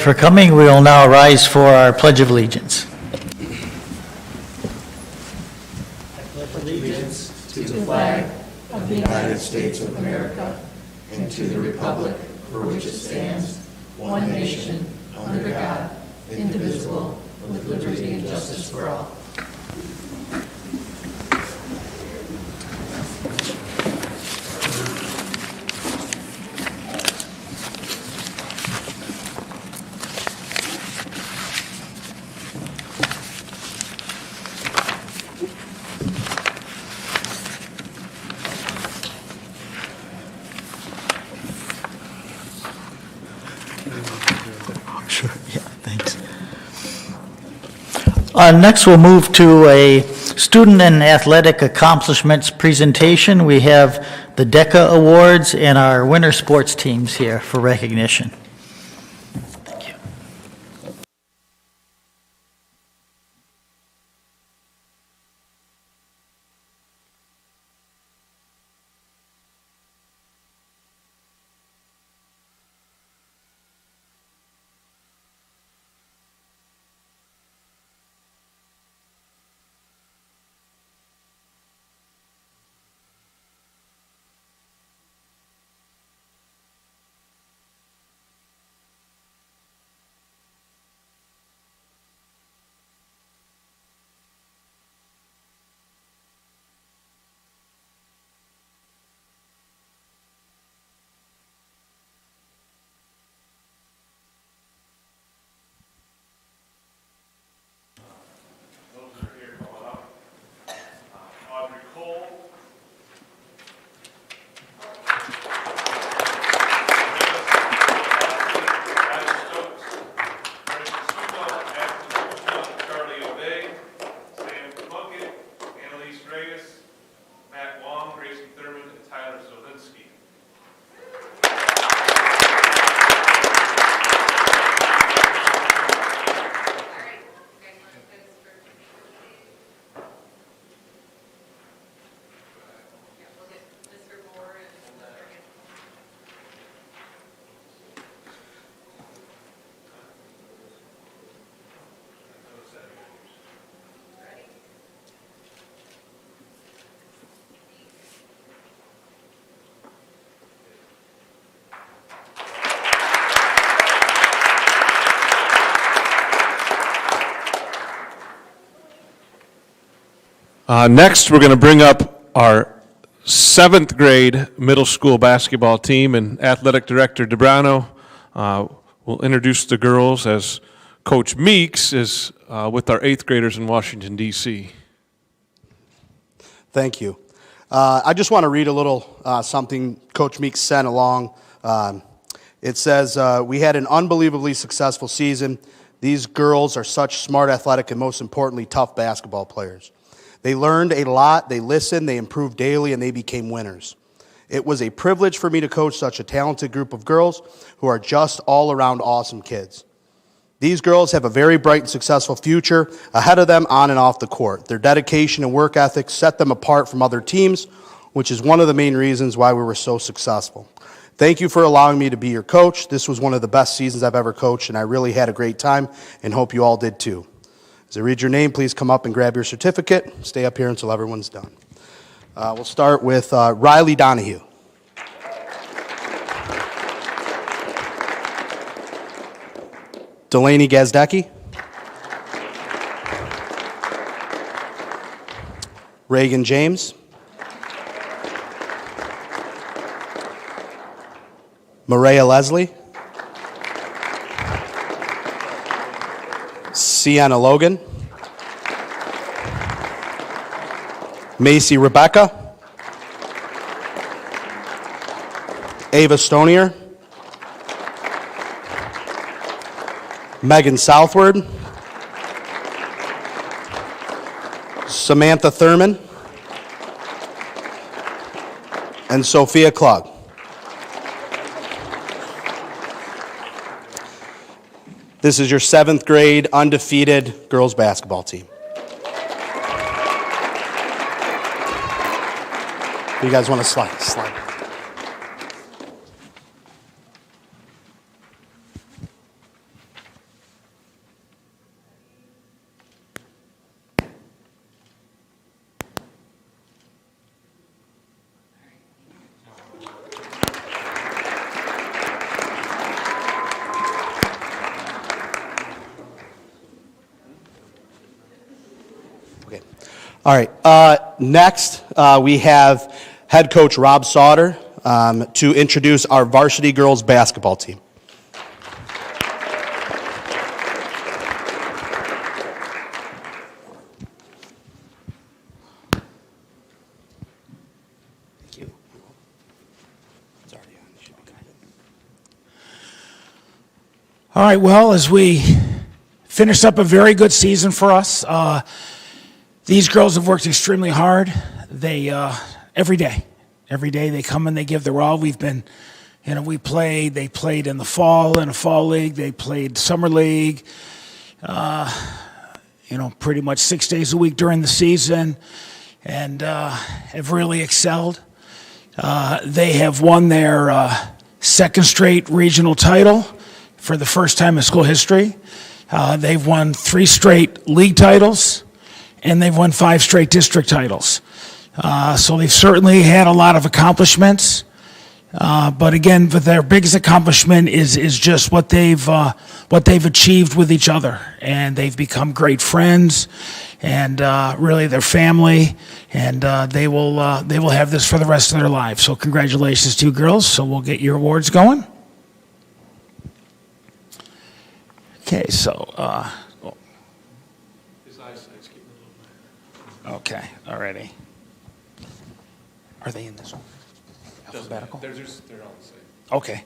For coming, we will now rise for our Pledge of Allegiance. To the flag of the United States of America and to the republic for which it stands, one nation, under God, indivisible, with liberty and justice for all. Sure, yeah, thanks. Next, we'll move to a student and athletic accomplishments presentation. We have the DECA Awards and our winter sports teams here for recognition. Thank you. Next, we're going to bring up our 7th grade middle school basketball team, and Athletic Director DeBrano will introduce the girls as Coach Meeks is with our 8th graders in Washington, D.C. Thank you. I just want to read a little something Coach Meeks sent along. It says, we had an unbelievably successful season. These girls are such smart, athletic, and most importantly, tough basketball players. They learned a lot, they listened, they improved daily, and they became winners. It was a privilege for me to coach such a talented group of girls who are just all around awesome kids. These girls have a very bright and successful future ahead of them on and off the court. Their dedication and work ethic set them apart from other teams, which is one of the main reasons why we were so successful. Thank you for allowing me to be your coach. This was one of the best seasons I've ever coached, and I really had a great time, and hope you all did too. As I read your name, please come up and grab your certificate. Stay up here until everyone's done. We'll start with Riley Donahue. Delaney Gazdecki. Reagan James. Maria Leslie. Sienna Logan. Macy Rebecca. Ava Stonier. Megan Southward. Samantha Thurman. And Sophia Klug. This is your 7th grade undefeated girls basketball team. You guys want to slide? All right. Next, we have head coach Rob Sauter to introduce our varsity girls basketball team. All right, well, as we finish up a very good season for us, these girls have worked extremely hard. They, every day they come and they give their all. We've been, they played in the fall, in a fall league, they played summer league, pretty much 6 days a week during the season, and have really excelled. They have won their second straight regional title for the first time in school history. They've won 3 straight league titles, and they've won 5 straight district titles. So they've certainly had a lot of accomplishments. But again, their biggest accomplishment is just what they've achieved with each other, and they've become great friends, and really their family, and they will have this for the rest of their lives. So congratulations to you girls. So we'll get your awards going. Okay, so, okay, alrighty. Are they in this one? Alphabetical? They're all the same. Okay.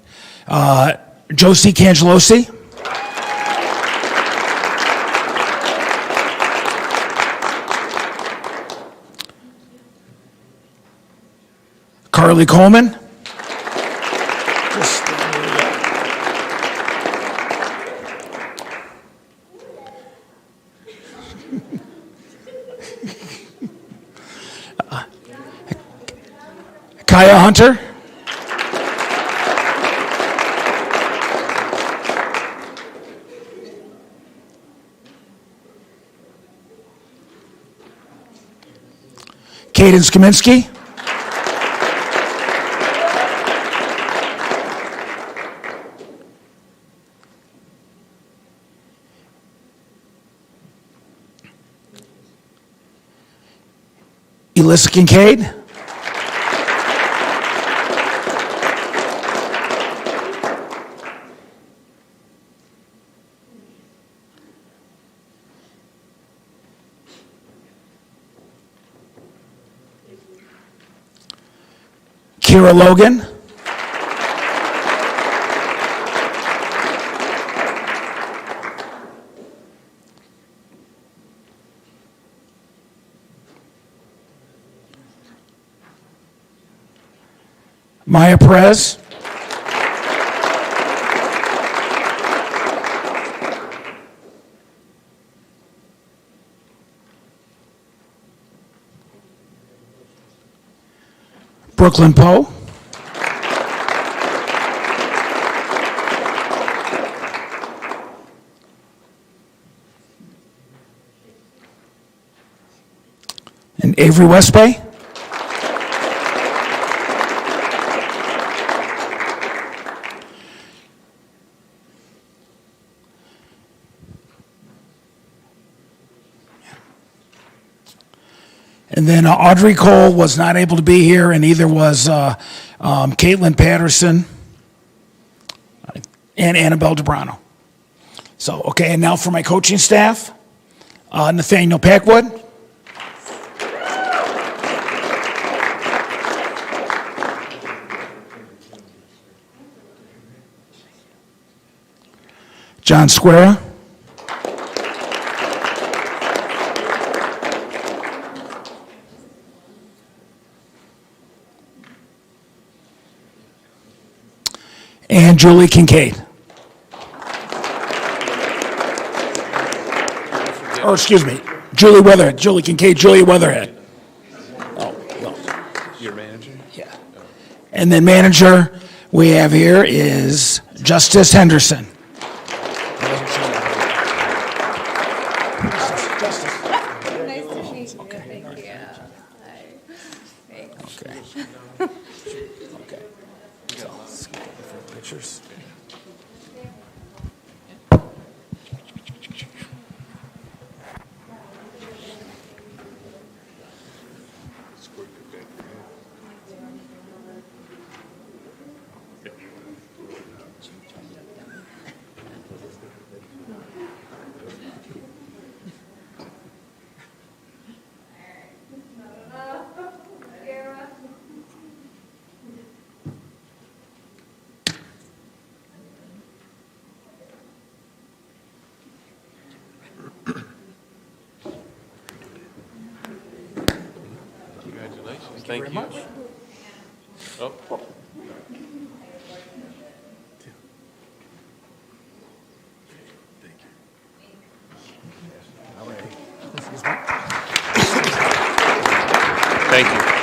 Josie Cangelosi. Carly Coleman. Kaya Hunter. Kaden Skaminski. Elissa Kincaid. Kira Logan. Maya Perez. Brooklyn Poe. And Avery Westbay. And then Audrey Cole was not able to be here, and either was Caitlin Patterson and Annabelle DeBrano. So, okay, and now for my coaching staff, Nathaniel Packwood. John Square. And Julie Kincaid. Or excuse me, Julie Weatherhead. Julie Kincaid, Julia Weatherhead. Oh, no. Your manager? Yeah. And then manager we have here is Justice Henderson. Nice to meet you. Thank you. Hi. Thanks. Okay. Okay. So, let's get different pictures. Thank you very much. Oh. Thank you.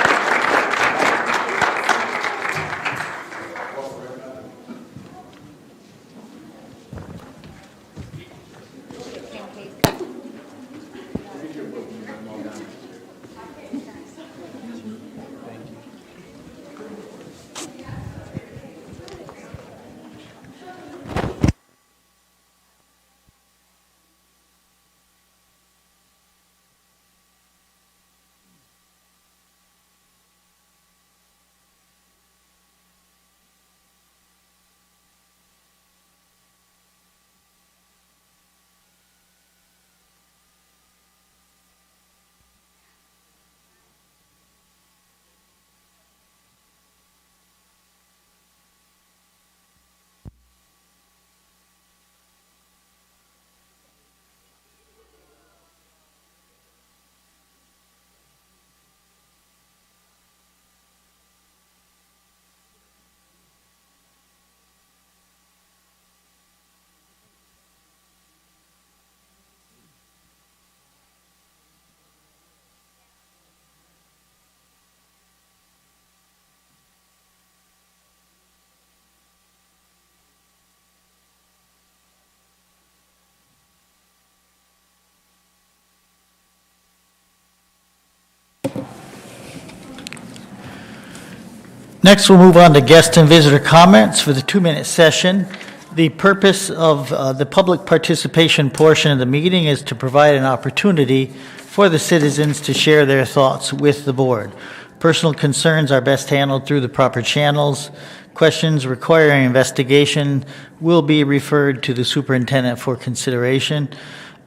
Next, we'll move on to guest and visitor comments for the 2-minute session. The purpose of the public participation portion of the meeting is to provide an opportunity for the citizens to share their thoughts with the board. Personal concerns are best handled through the proper channels. Questions requiring investigation will be referred to the superintendent for consideration.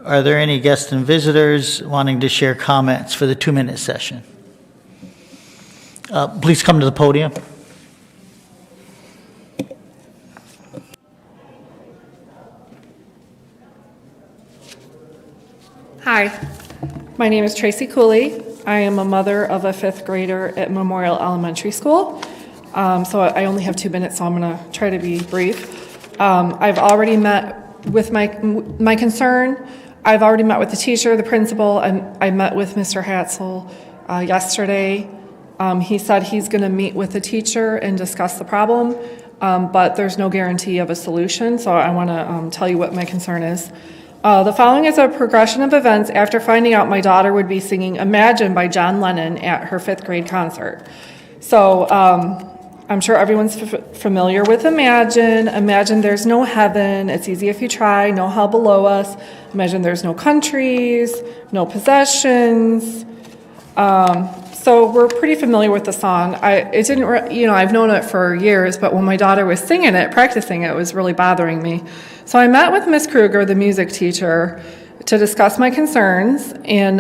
Are there any guests and visitors wanting to share comments for the 2-minute session? Please come to the podium. Hi, my name is Tracy Cooley. I am a mother of a 5th grader at Memorial Elementary School. So I only have 2 minutes, so I'm going to try to be brief. I've already met with my concern. I've already met with the teacher, the principal, and I met with Mr. Hatzel yesterday. He said he's going to meet with the teacher and discuss the problem, but there's no guarantee of a solution, so I want to tell you what my concern is. The following is a progression of events after finding out my daughter would be singing Imagine by John Lennon at her 5th grade concert. So I'm sure everyone's familiar with Imagine. Imagine there's no heaven, it's easy if you try, no hell below us. Imagine there's no countries, no possessions. So we're pretty familiar with the song. I've known it for years, but when my daughter was singing it, practicing it, was really bothering me. So I met with Miss Kruger, the music teacher, to discuss my concerns. And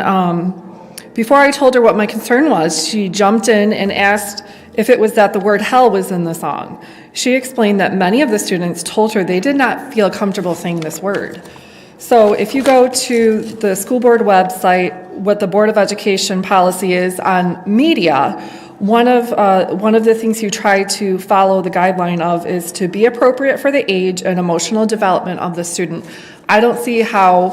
before I told her what my concern was, she jumped in and asked if it was that the word hell was in the song. She explained that many of the students told her they did not feel comfortable saying this word. So if you go to the school board website, what the Board of Education policy is on media, one of the things you try to follow the guideline of is to be appropriate for the age and emotional development of the student. I don't see how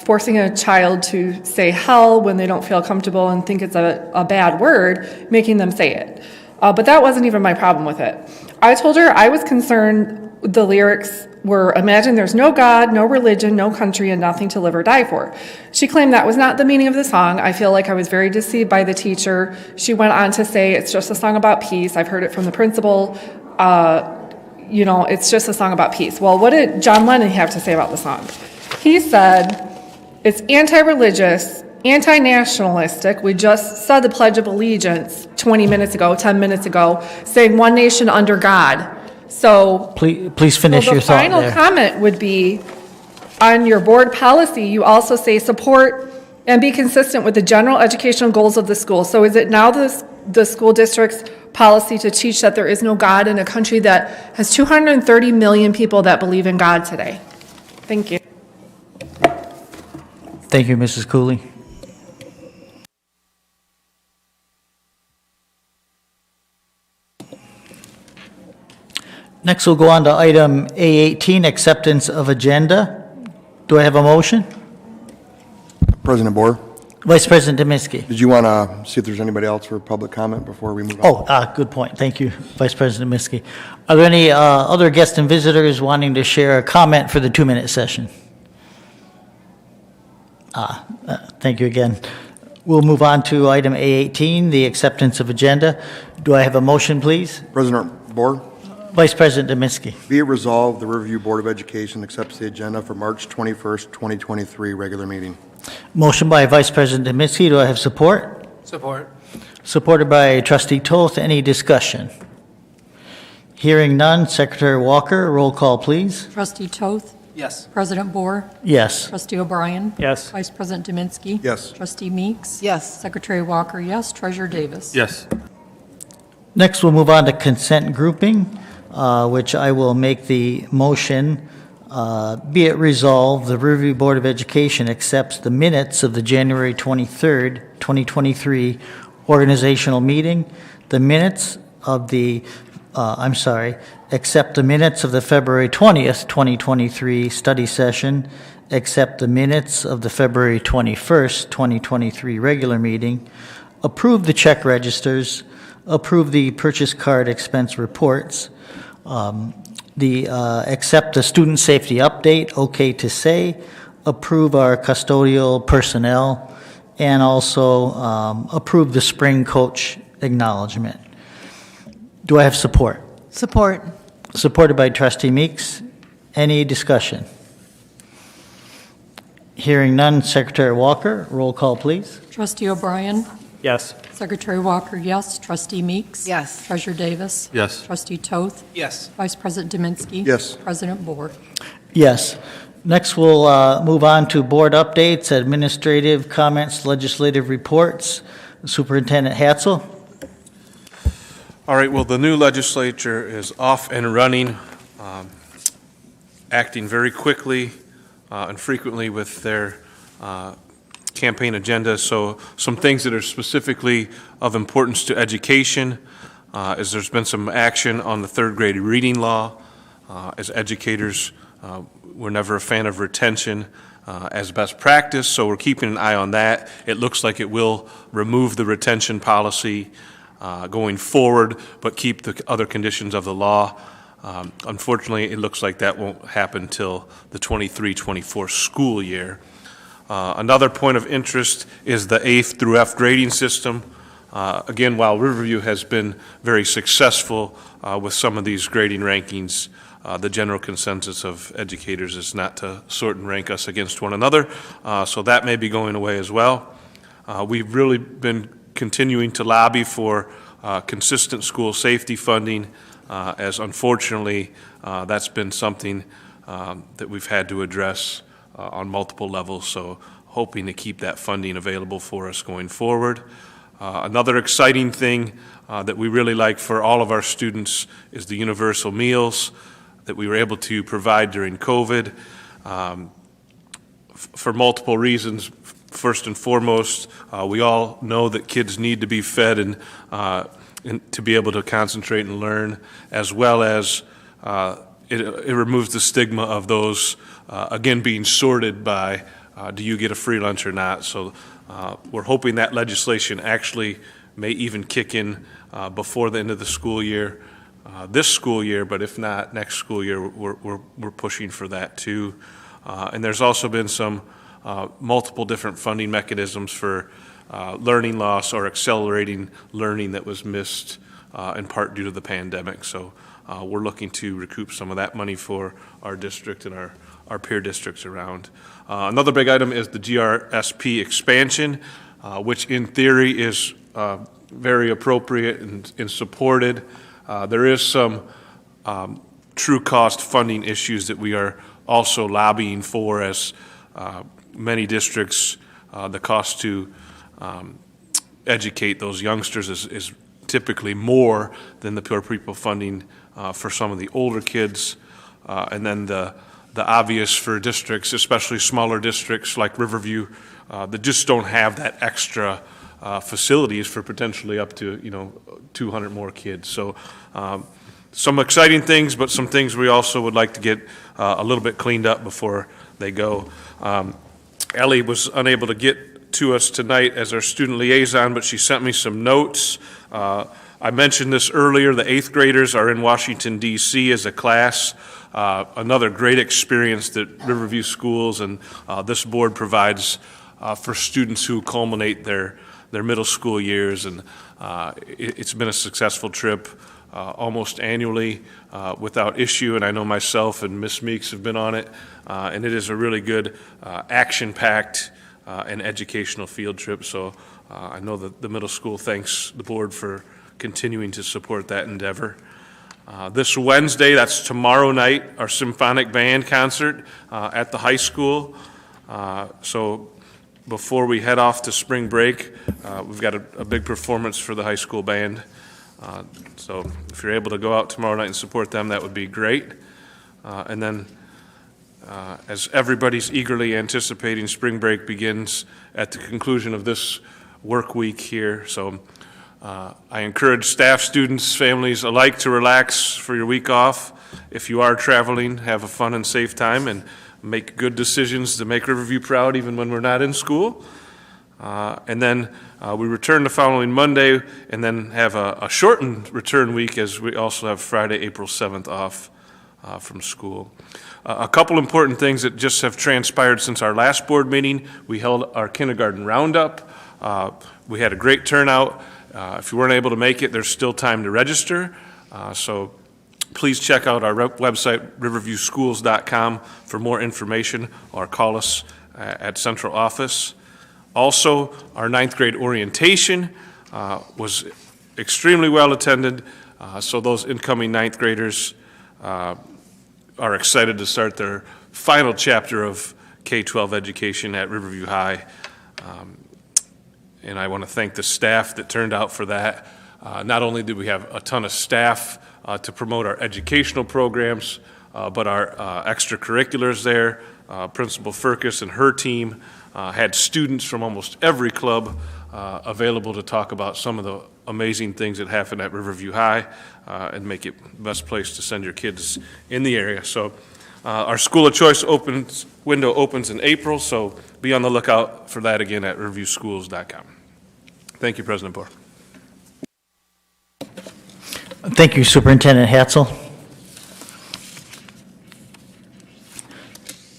forcing a child to say hell when they don't feel comfortable and think it's a bad word, making them say it. But that wasn't even my problem with it. I told her I was concerned the lyrics were, imagine there's no God, no religion, no country, and nothing to live or die for. She claimed that was not the meaning of the song. I feel like I was very deceived by the teacher. She went on to say it's just a song about peace. I've heard it from the principal. It's just a song about peace. Well, what did John Lennon have to say about the song? He said it's anti-religious, anti-nationalistic. We just said the Pledge of Allegiance 10 minutes ago, saying one nation under God. So Please finish your thought there. The final comment would be, on your board policy, you also say support and be consistent with the general educational goals of the school. So is it now the school district's policy to teach that there is no God in a country that has 230 million people that believe in God today? Thank you. Thank you, Mrs. Cooley. Next, we'll go on to item A18, acceptance of agenda. Do I have a motion? President Boer, Vice President Dominski. did you want to see if there's anybody else for public comment before we move on? Good point. Thank you, Vice President Dominski. Are there any other guests and visitors wanting to share a comment for the 2-minute session? Thank you again. We'll move on to item A18, the acceptance of agenda. Do I have a motion, please? President Boer, Vice President Dominski. be it resolved, the Riverview Board of Education accepts the agenda for March 21st, 2023 regular meeting. Motion by Vice President Dominski. Do I have support? Support. Supported by Trustee Toth. Any discussion? Hearing none. Secretary Walker, roll call, please. Trustee Toth? Yes. President Boer? Yes. Trustee O'Brien? Yes. Vice President Dominski? Yes. Trustee Meeks? Yes. Secretary Walker, yes. Treasurer Davis? Yes. Next, we'll move on to consent grouping, which I will make the motion. Be it resolved, the Riverview Board of Education accepts the minutes of the January 23rd, 2023 organizational meeting, the minutes of the, accept the minutes of the February 20th, 2023 study session, accept the minutes of the February 21st, 2023 regular meeting, approve the check registers, approve the purchase card expense reports, accept the student safety update, okay to say, approve our custodial personnel, and also approve the spring coach acknowledgement. Do I have support? Support. Supported by Trustee Meeks. Any discussion? Hearing none. Secretary Walker, roll call, please. Trustee O'Brien? Yes. Secretary Walker, yes. Trustee Meeks? Yes. Treasurer Davis? Yes. Trustee Toth? Yes. Vice President Dominski? Yes. President Boer? Yes. Next, we'll move on to board updates, administrative comments, legislative reports. Superintendent Hatzel. All right, well, the new legislature is off and running, acting very quickly and frequently with their campaign agenda. So some things that are specifically of importance to education is there's been some action on the third grade reading law. As educators, we're never a fan of retention as best practice, so we're keeping an eye on that. It looks like it will remove the retention policy going forward, but keep the other conditions of the law. Unfortunately, it looks like that won't happen till the 23-24 school year. Another point of interest is the 8th through F grading system. Again, while Riverview has been very successful with some of these grading rankings, the general consensus of educators is not to sort and rank us against one another, so that may be going away as well. We've really been continuing to lobby for consistent school safety funding, as unfortunately that's been something that we've had to address on multiple levels, so hoping to keep that funding available for us going forward. Another exciting thing that we really like for all of our students is the universal meals that we were able to provide during COVID for multiple reasons. First and foremost, we all know that kids need to be fed and to be able to concentrate and learn, as well as it removes the stigma of those, again, being sorted by do you get a free lunch or not. So we're hoping that legislation actually may even kick in before the end of the school year, this school year, but if not, next school year, we're pushing for that too. And there's also been some multiple different funding mechanisms for learning loss or accelerating learning that was missed in part due to the pandemic. So we're looking to recoup some of that money for our district and our peer districts around. Another big item is the GRSP expansion, which in theory is very appropriate and supported. There is some true cost funding issues that we are also lobbying for, as many districts, the cost to educate those youngsters is typically more than the pure people funding for some of the older kids. And then the obvious for districts, especially smaller districts like Riverview, that just don't have that extra facilities for potentially up to 200 more kids. So some exciting things, but some things we also would like to get a little bit cleaned up before they go. Ellie was unable to get to us tonight as our student liaison, but she sent me some notes. I mentioned this earlier, the 8th graders are in Washington, D.C. as a class. Another great experience that Riverview Schools and this board provides for students who culminate their middle school years. And it's been a successful trip almost annually without issue. And I know myself and Miss Meeks have been on it. And it is a really good action-packed and educational field trip. So I know that the middle school thanks the board for continuing to support that endeavor. This Wednesday, that's tomorrow night, our symphonic band concert at the high school. So before we head off to spring break, we've got a big performance for the high school band. So if you're able to go out tomorrow night and support them, that would be great. And then as everybody's eagerly anticipating, spring break begins at the conclusion of this work week here. So I encourage staff, students, families alike to relax for your week off. If you are traveling, have a fun and safe time and make good decisions to make Riverview proud even when we're not in school. And then we return the following Monday and then have a shortened return week as we also have Friday, April 7th off from school. A couple important things that just have transpired since our last board meeting. We held our kindergarten roundup. We had a great turnout. If you weren't able to make it, there's still time to register. So please check out our website, riverviewschools.com, for more information, or call us at central office. Also, our 9th grade orientation was extremely well attended. So those incoming 9th graders are excited to start their final chapter of K-12 education at Riverview High. And I want to thank the staff that turned out for that. Not only did we have a ton of staff to promote our educational programs, but our extracurriculars there. Principal Firkus and her team had students from almost every club available to talk about some of the amazing things that happen at Riverview High and make it the best place to send your kids in the area. So our School of Choice window opens in April, so be on the lookout for that again at riverviewschools.com. Thank you, President Bohr. Thank you, Superintendent Hatzel.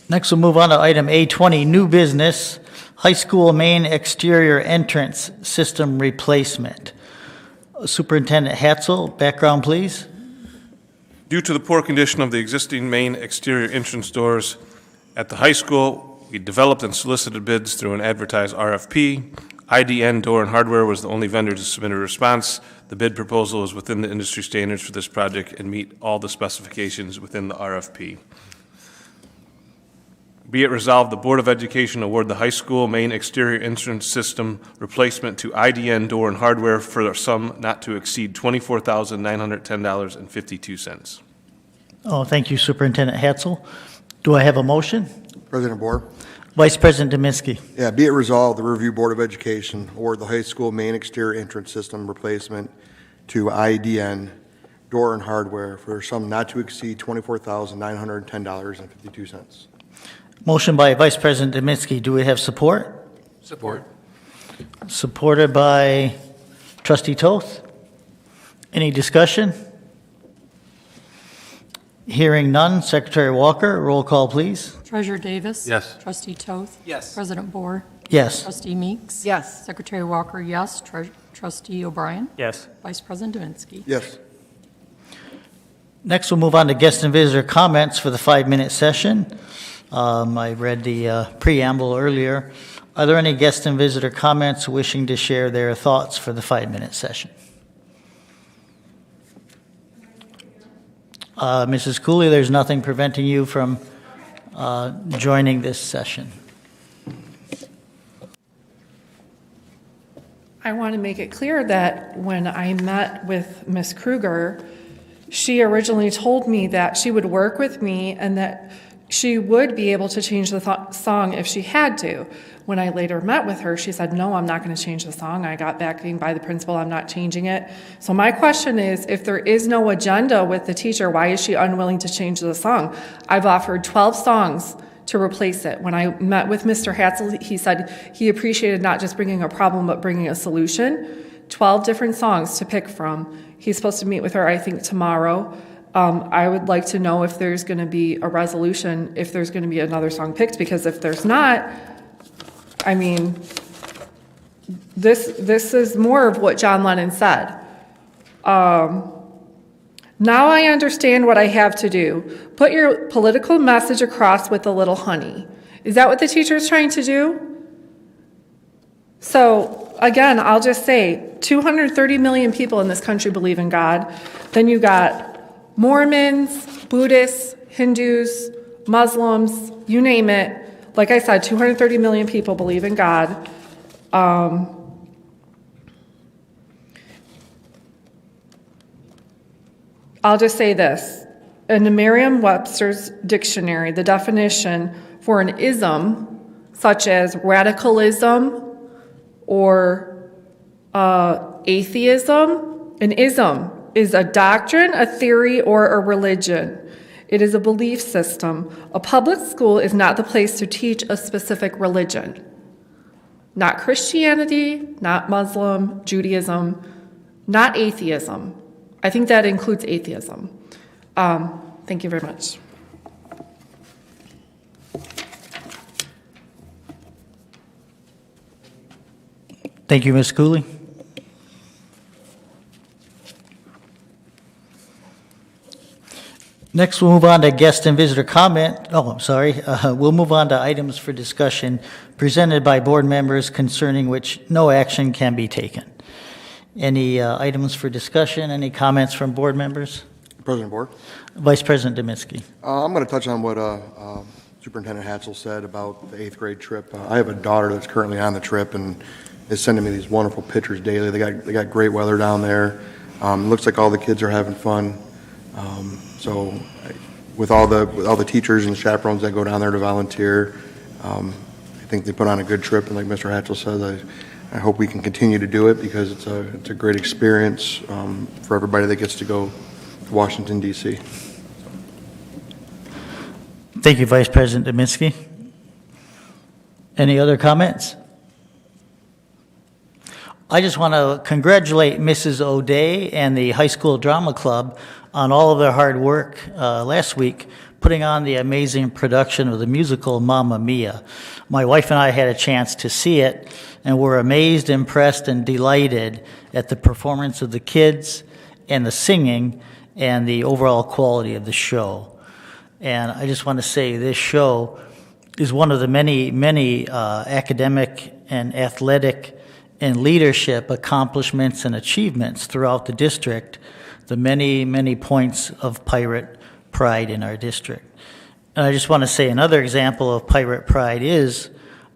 Next, we'll move on to item A20, new business, high school main exterior entrance system replacement. Superintendent Hatzel, background, please. Due to the poor condition of the existing main exterior entrance doors at the high school, we developed and solicited bids through an advertised RFP. IDN Door and Hardware was the only vendor to submit a response. The bid proposal is within the industry standards for this project and meet all the specifications within the RFP. Be it resolved, the Board of Education award the high school main exterior entrance system replacement to IDN Door and Hardware for a sum not to exceed $24,910.52. Oh, thank you, Superintendent Hatzel. Do I have a motion? President Bohr. Vice President Dominski. Yeah, be it resolved, the Riverview Board of Education award the high school main exterior entrance system replacement to IDN Door and Hardware for a sum not to exceed $24,910.52. Motion by Vice President Dominski. Do we have support? Support. Supported by Trustee Toth. Any discussion? Hearing none. Secretary Walker, roll call, please. Treasurer Davis. Yes. Trustee Toth. Yes. President Bohr. Yes. Trustee Meeks. Yes. Secretary Walker, yes. Trustee O'Brien. Yes. Vice President Dominski. Yes. Next, we'll move on to guest and visitor comments for the 5-minute session. I read the preamble earlier. Are there any guest and visitor comments wishing to share their thoughts for the 5-minute session? Mrs. Cooley, there's nothing preventing you from joining this session. I want to make it clear that when I met with Ms. Kruger, she originally told me that she would work with me and that she would be able to change the song if she had to. When I later met with her, she said, no, I'm not going to change the song. I got backing by the principal. I'm not changing it. So my question is, if there is no agenda with the teacher, why is she unwilling to change the song? I've offered 12 songs to replace it. When I met with Mr. Hatzel, he said he appreciated not just bringing a problem, but bringing a solution. 12 different songs to pick from. He's supposed to meet with her, I think, tomorrow. I would like to know if there's going to be a resolution, if there's going to be another song picked, because if there's not, I mean, this is more of what John Lennon said. Now I understand what I have to do. Put your political message across with a little honey. Is that what the teacher is trying to do? So, again, I'll just say, 230 million people in this country believe in God. Then you got Mormons, Buddhists, Hindus, Muslims, you name it. Like I said, 230 million people believe in God. I'll just say this. In the Merriam-Webster's dictionary, the definition for an ism, such as radicalism or atheism, an ism is a doctrine, a theory, or a religion. It is a belief system. A public school is not the place to teach a specific religion. Not Christianity, not Muslim, Judaism, not atheism. I think that includes atheism. Thank you very much. Thank you, Ms. Cooley. Next, we'll move on to guest and visitor comment. Oh, I'm sorry. We'll move on to items for discussion presented by board members concerning which no action can be taken. Any items for discussion? Any comments from board members? President Board. Vice President Dominski. I'm going to touch on what Superintendent Hatzel said about the 8th grade trip. I have a daughter that's currently on the trip and is sending me these wonderful pictures daily. They got great weather down there. Looks like all the kids are having fun. So with all the teachers and chaperones that go down there to volunteer, I think they put on a good trip. And like Mr. Hatchell says, I hope we can continue to do it because it's a great experience for everybody that gets to go to Washington, D.C. Thank you, Vice President Dominski. Any other comments? I just want to congratulate Mrs. O'Day and the High School Drama Club on all of their hard work last week putting on the amazing production of the musical Mamma Mia. My wife and I had a chance to see it and were amazed, impressed, and delighted at the performance of the kids and the singing and the overall quality of the show. And I just want to say this show is one of the many academic and athletic and leadership accomplishments and achievements throughout the district, the many points of pirate pride in our district. And I just want to say another example of pirate pride is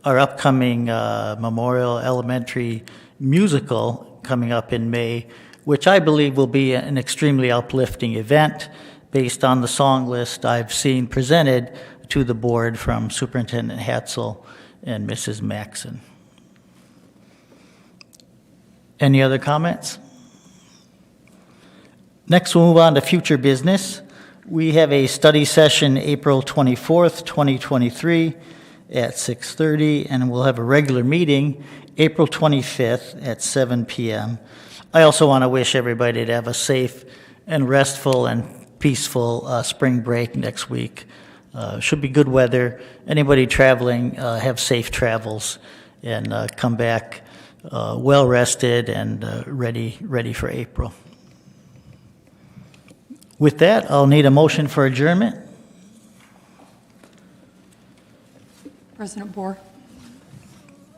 our upcoming Memorial Elementary musical coming up in May, which I believe will be an extremely uplifting event based on the song list I've seen presented to the board from Superintendent Hatzel and Mrs. Maxon. Any other comments? Next, we'll move on to future business. We have a study session April 24th, 2023 at 6:30, and we'll have a regular meeting April 25th at 7 p.m. I also want to wish everybody to have a safe and restful and peaceful spring break next week. Should be good weather. Anybody traveling, have safe travels and come back well rested and ready for April. With that, I'll need a motion for adjournment. President Bohr,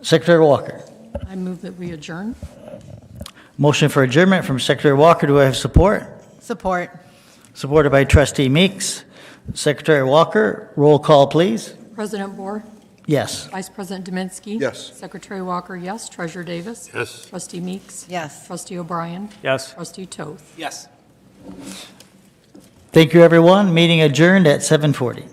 Secretary Walker. I move that we adjourn. Motion for adjournment from Secretary Walker. Do I have support? Support. Supported by Trustee Meeks. Secretary Walker, roll call, please. President Bohr, Yes. Vice President Dominski. Yes. Secretary Walker, yes. Treasurer Davis. Yes. Trustee Meeks. Yes. Trustee O'Brien. Yes. Trustee Toth. Yes. Thank you, everyone. Meeting adjourned at 7:40.